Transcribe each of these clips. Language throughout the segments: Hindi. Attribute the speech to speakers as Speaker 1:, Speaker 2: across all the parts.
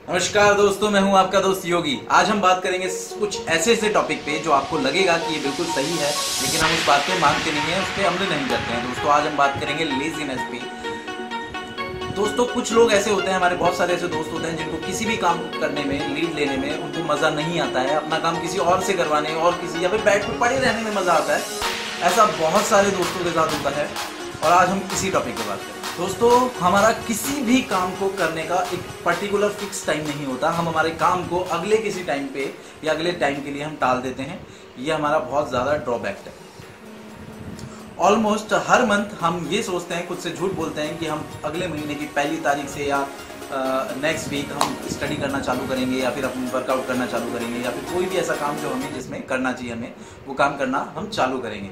Speaker 1: नमस्कार दोस्तों, मैं हूं आपका दोस्त योगी। आज हम बात करेंगे कुछ ऐसे टॉपिक पे जो आपको लगेगा कि ये बिल्कुल सही है, लेकिन हम उस बात पे मानते नहीं हैं, उस पर अमल नहीं करते हैं। दोस्तों आज हम बात करेंगे लेजीनेस पे। दोस्तों कुछ लोग ऐसे होते हैं, हमारे बहुत सारे ऐसे दोस्त होते हैं जिनको किसी भी काम करने में, लीड लेने में उनको मज़ा नहीं आता है। अपना काम किसी और से करवाने और किसी या फिर बेड पे पड़े रहने में मज़ा आता है। ऐसा बहुत सारे दोस्तों के साथ होता है और आज हम इसी टॉपिक पे बात करेंगे। दोस्तों हमारा किसी भी काम को करने का एक पर्टिकुलर फिक्स टाइम नहीं होता। हम हमारे काम को अगले किसी टाइम पे या अगले टाइम के लिए हम टाल देते हैं। ये हमारा बहुत ज़्यादा ड्रॉबैक है। ऑलमोस्ट हर मंथ हम ये सोचते हैं, खुद से झूठ बोलते हैं कि हम अगले महीने की पहली तारीख से या नेक्स्ट वीक हम स्टडी करना चालू करेंगे या फिर हम वर्कआउट करना चालू करेंगे या फिर कोई भी ऐसा काम जो हमें जिसमें करना चाहिए हमें वो काम करना हम चालू करेंगे।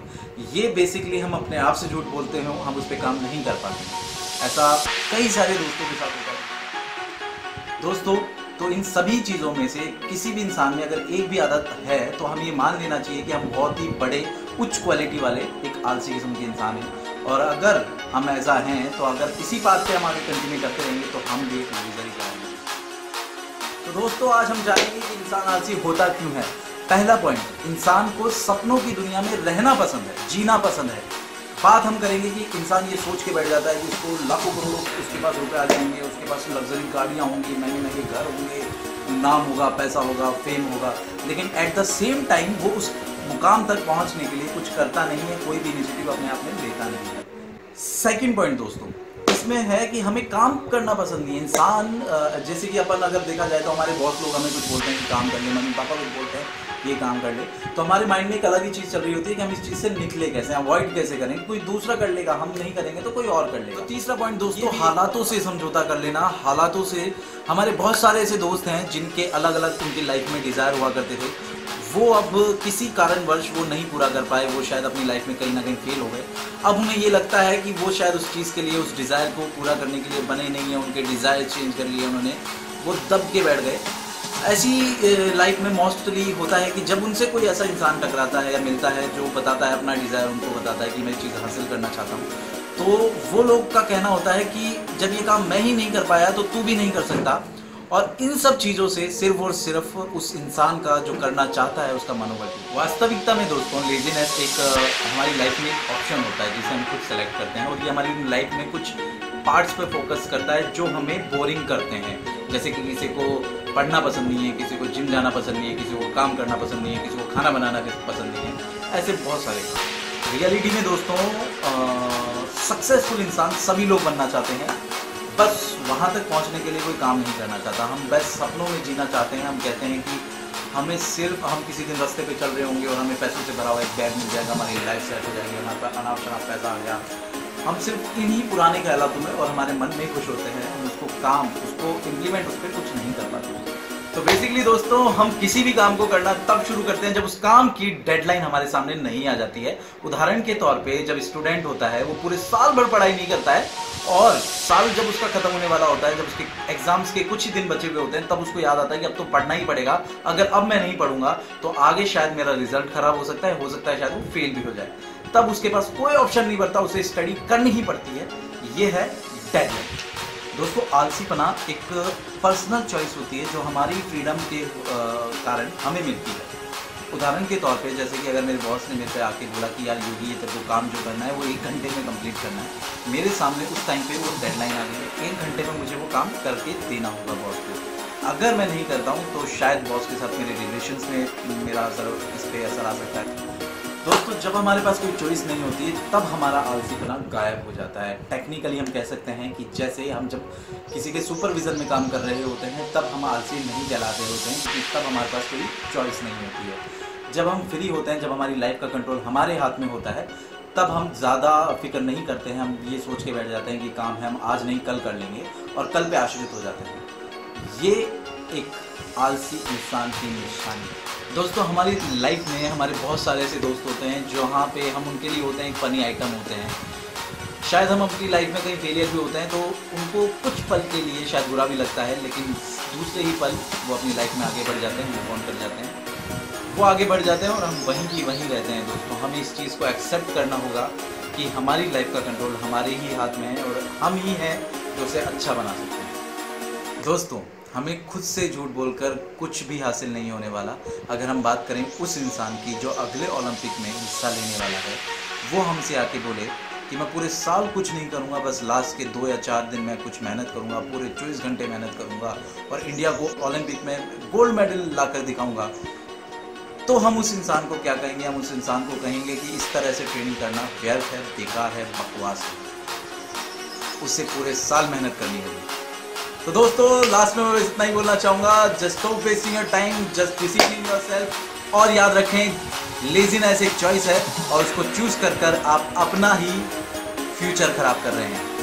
Speaker 1: ये बेसिकली हम अपने आप से झूठ बोलते हैं, हम उस पर काम नहीं कर पाते। ऐसा कई सारे दोस्तों के साथ होता है। दोस्तों तो इन सभी चीज़ों में से किसी भी इंसान में अगर एक भी आदत है तो हम ये मान लेना चाहिए कि हम बहुत ही बड़े उच्च क्वालिटी वाले एक आलसी किस्म के इंसान हैं। और अगर हम ऐसा हैं तो अगर इसी बात पे हम आगे कंटिन्यू करते रहेंगे तो हम भी एक लूजर ही जाएंगे। तो दोस्तों आज हम जानेंगे कि इंसान आलसी होता क्यों है। पहला पॉइंट, इंसान को सपनों की दुनिया में रहना पसंद है, जीना पसंद है। बात हम करेंगे कि इंसान ये सोच के बैठ जाता है कि उसको लाखों करोड़ों उसके पास रुपए आ जाएंगे, उसके पास लग्जरी गाड़ियाँ होंगी, महंगे महंगे घर होंगे, नाम होगा, पैसा होगा, फेम होगा, लेकिन एट द सेम टाइम वो उस मुकाम तक पहुंचने के लिए कुछ करता नहीं है, कोई भी इनिशिएटिव अपने आप में लेता नहीं है। सेकंड पॉइंट दोस्तों इसमें है कि हमें काम करना पसंद नहीं है। इंसान जैसे कि अपन अगर देखा जाए तो हमारे बहुत लोग हमें कुछ बोलते हैं कि काम कर ले, मम्मी पापा कुछ बोलते हैं ये काम कर ले, तो हमारे माइंड में एक अलग ही चीज़ चल रही होती है कि हम इस चीज़ से निकले कैसे, अवॉइड कैसे करें। कोई दूसरा कर लेगा, हम नहीं करेंगे तो कोई और कर लेगा। तो तीसरा पॉइंट दोस्तों, हालातों से समझौता कर लेना। हालातों से हमारे बहुत सारे ऐसे दोस्त हैं जिनके अलग अलग उनकी लाइफ में डिज़ायर हुआ करते थे, वो अब किसी कारणवश वो नहीं पूरा कर पाए, वो शायद अपनी लाइफ में कहीं ना कहीं फेल हो गए। अब उन्हें ये लगता है कि वो शायद उस चीज़ के लिए, उस डिज़ायर को पूरा करने के लिए बने नहीं है, उनके डिज़ायर चेंज कर लिए उन्होंने, वो दब के बैठ गए। ऐसी लाइफ में मोस्टली होता है कि जब उनसे कोई ऐसा इंसान टकराता है या मिलता है जो बताता है अपना डिज़ायर, उनको बताता है कि मैं चीज़ हासिल करना चाहता हूँ, तो वो लोग का कहना होता है कि जब ये काम मैं ही नहीं कर पाया तो तू भी नहीं कर सकता। और इन सब चीज़ों से सिर्फ और सिर्फ उस इंसान का जो करना चाहता है उसका मनोबल। वास्तविकता में दोस्तों लेजीनेस एक हमारी लाइफ में एक ऑप्शन होता है जिसे हम खुद सेलेक्ट करते हैं, और ये हमारी लाइफ में कुछ पार्ट्स पे फोकस करता है जो हमें बोरिंग करते हैं। जैसे कि किसी को पढ़ना पसंद नहीं है, किसी को जिम जाना पसंद नहीं है, किसी को काम करना पसंद नहीं है, किसी को खाना बनाना पसंद नहीं है, ऐसे बहुत सारे। रियलिटी में दोस्तों सक्सेसफुल इंसान सभी लोग बनना चाहते हैं, बस वहाँ तक पहुँचने के लिए कोई काम नहीं करना चाहता। हम बस सपनों में जीना चाहते हैं। हम कहते हैं कि हमें सिर्फ, हम किसी दिन रास्ते पे चल रहे होंगे और हमें पैसों से भरा हुआ एक बैग मिल जाएगा, हमारी लाइफ सेट हो जाएगी, हमारे पास अनाप शनाप पैसा आ गया। हम सिर्फ इन्हीं पुराने ख्यालों में और हमारे मन में खुश होते हैं, हम उसको इम्प्लीमेंट उस पर कुछ नहीं कर पाते। तो बेसिकली दोस्तों हम किसी भी काम को करना तब शुरू करते हैं जब उस काम की डेडलाइन हमारे सामने नहीं आ जाती है। उदाहरण के तौर पे जब स्टूडेंट होता है वो पूरे साल भर पढ़ाई नहीं करता है और साल जब उसका खत्म होने वाला होता है, जब उसके एग्जाम्स के कुछ ही दिन बचे हुए होते हैं, तब उसको याद आता है कि अब तो पढ़ना ही पड़ेगा। अगर अब मैं नहीं पढ़ूंगा तो आगे शायद मेरा रिजल्ट खराब हो सकता है शायद वो फेल भी हो जाए। तब उसके पास कोई ऑप्शन नहीं बनता, उसे स्टडी करनी ही पड़ती है। ये है डेडलाइन। दोस्तों आलसीपना एक पर्सनल चॉइस होती है जो हमारी फ्रीडम के कारण हमें मिलती है। उदाहरण के तौर पे जैसे कि अगर मेरे बॉस ने मेरे पे आके बोला कि यार योगी ये तेरे को काम जो करना है वो 1 घंटे में कंप्लीट करना है, मेरे सामने उस टाइम पे वो डेडलाइन आ गई है, 1 घंटे में मुझे वो काम करके देना होगा बॉस को। अगर मैं नहीं करता हूँ तो शायद बॉस के साथ मेरे रिलेशंस में मेरा इस पर असर आ सकता है। दोस्तों जब हमारे पास कोई चॉइस नहीं होती तब हमारा आलसीपना गायब हो जाता है। टेक्निकली हम कह सकते हैं कि जैसे हम जब किसी के सुपरविजन में काम कर रहे होते हैं तब हम आलसी नहीं कहलाते होते हैं, क्योंकि तब हमारे पास कोई चॉइस नहीं होती है। जब हम फ्री होते हैं, जब हमारी लाइफ का कंट्रोल हमारे हाथ में होता है, तब हम ज़्यादा फिक्र नहीं करते हैं। हम ये सोच के बैठ जाते हैं कि काम है, हम आज नहीं कल कर लेंगे और कल पे आश्रित हो जाते हैं। ये एक आलसी इंसान की निशानी। दोस्तों हमारी लाइफ में हमारे बहुत सारे ऐसे दोस्त होते हैं जहाँ पे हम उनके लिए होते हैं एक फनी आइटम होते हैं। शायद हम अपनी लाइफ में कहीं फेलियर भी होते हैं तो उनको कुछ पल के लिए शायद बुरा भी लगता है, लेकिन दूसरे ही पल वो अपनी लाइफ में आगे बढ़ जाते हैं, मूव ऑन कर जाते हैं, वो आगे बढ़ जाते हैं और हम वहीं की वहीं रहते हैं। दोस्तों हमें इस चीज़ को एक्सेप्ट करना होगा कि हमारी लाइफ का कंट्रोल हमारे ही हाथ में है और हम ही हैं जो उसे अच्छा बना सकते हैं। दोस्तों हमें खुद से झूठ बोलकर कुछ भी हासिल नहीं होने वाला। अगर हम बात करें उस इंसान की जो अगले ओलंपिक में हिस्सा लेने वाला है, वो हमसे आके बोले कि मैं पूरे साल कुछ नहीं करूँगा, बस लास्ट के 2 या 4 दिन मैं कुछ मेहनत करूँगा, पूरे 24 घंटे मेहनत करूँगा और इंडिया को ओलंपिक में गोल्ड मेडल ला कर दिखाऊँगा, तो हम उस इंसान को क्या कहेंगे? हम उस इंसान को कहेंगे कि इस तरह से ट्रेनिंग करना व्यर्थ है, बेकार है, बकवास है, उससे पूरे साल मेहनत करनी होगी। तो दोस्तों लास्ट में मैं इतना ही बोलना चाहूँगा, just stop wasting your time, just discipline yourself. और याद रखें लेजीनेस एक चॉइस है और उसको चूज कर आप अपना ही फ्यूचर खराब कर रहे हैं।